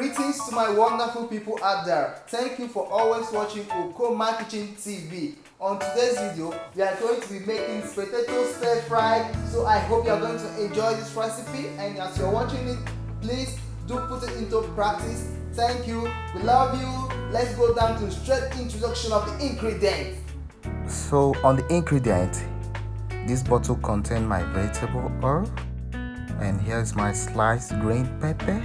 Greetings to my wonderful people out there. Thank you for always watching Okoma Kitchen TV. On today's video, we are going to be making potato stir fry. So I hope you are going to enjoy this recipe, and as you're watching it, please do put it into practice. Thank you. We love you. Let's go down to straight introduction of the ingredients. So on the ingredient, this bottle contains my vegetable oil, and here's my sliced green pepper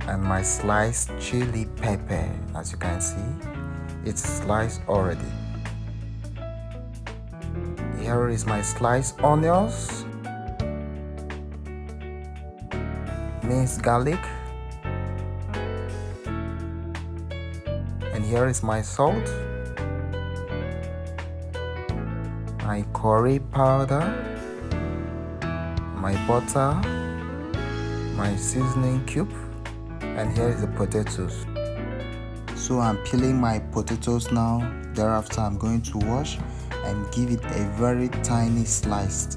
and my sliced chili pepper. As you can see, it's sliced already. Here is my sliced onions, minced garlic, and here is my salt, my curry powder, my butter, my seasoning cube, and here is the potatoes. So I'm peeling my potatoes now. Thereafter I'm going to wash and give it a very tiny slice.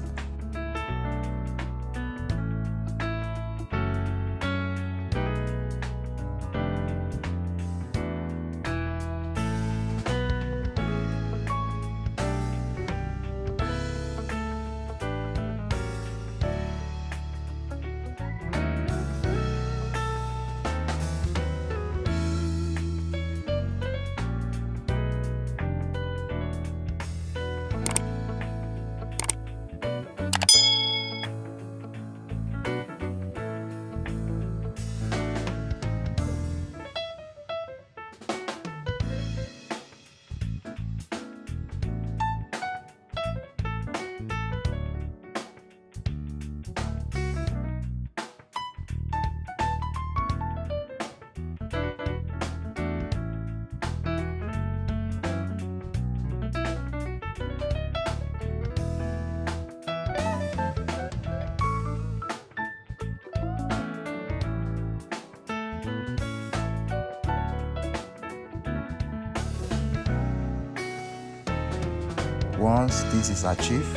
Once this is achieved,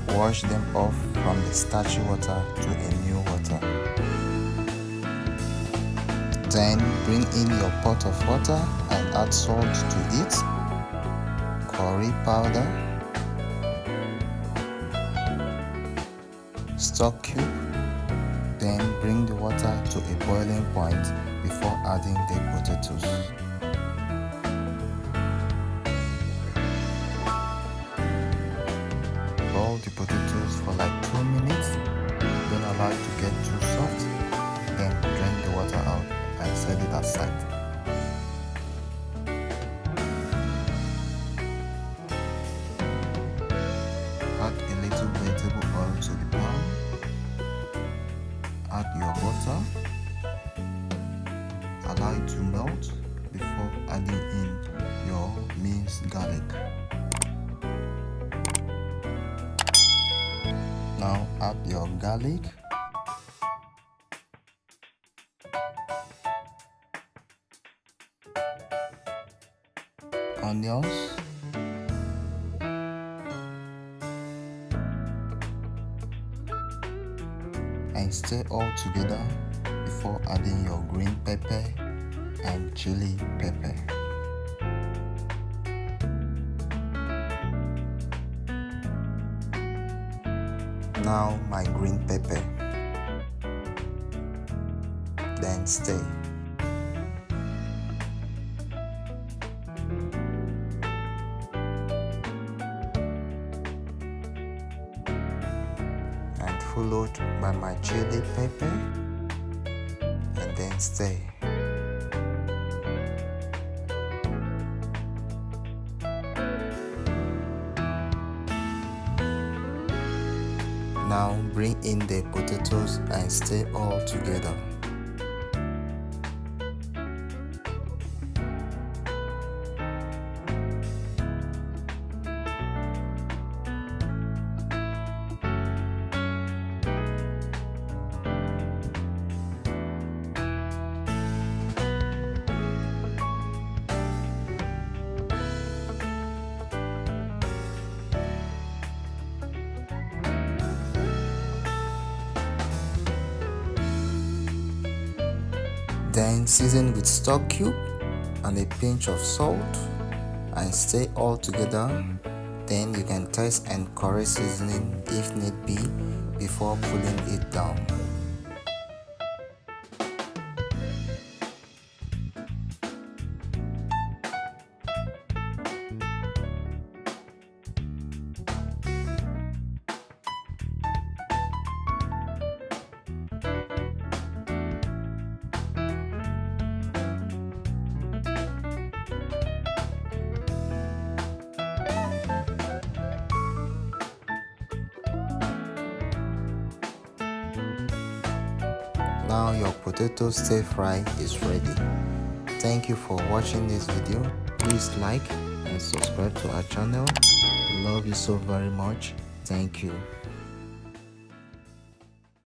wash them off from the starchy water to a new water. Then bring in your pot of water and add salt to it, curry powder, stock cube. Then bring the water to a boiling point before adding the potatoes. Boil the potatoes for like 2 minutes, don't allow it to get too soft, then drain the water out and set it aside. Add a little vegetable oil to the pan, add your butter, allow it to melt before adding in your minced garlic. Now add your garlic, onions, and stir all together before adding your green pepper and chili pepper. Now my green pepper, then stir. And followed by my chili pepper, and then stir. Now bring in the potatoes and stir all together. Then season with stock cube and a pinch of salt and stir all together. Then you can test and correct seasoning if need be before pulling it down. Now your potato stir fry is ready. Thank you for watching this video. Please like and subscribe to our channel. Love you so very much. Thank you.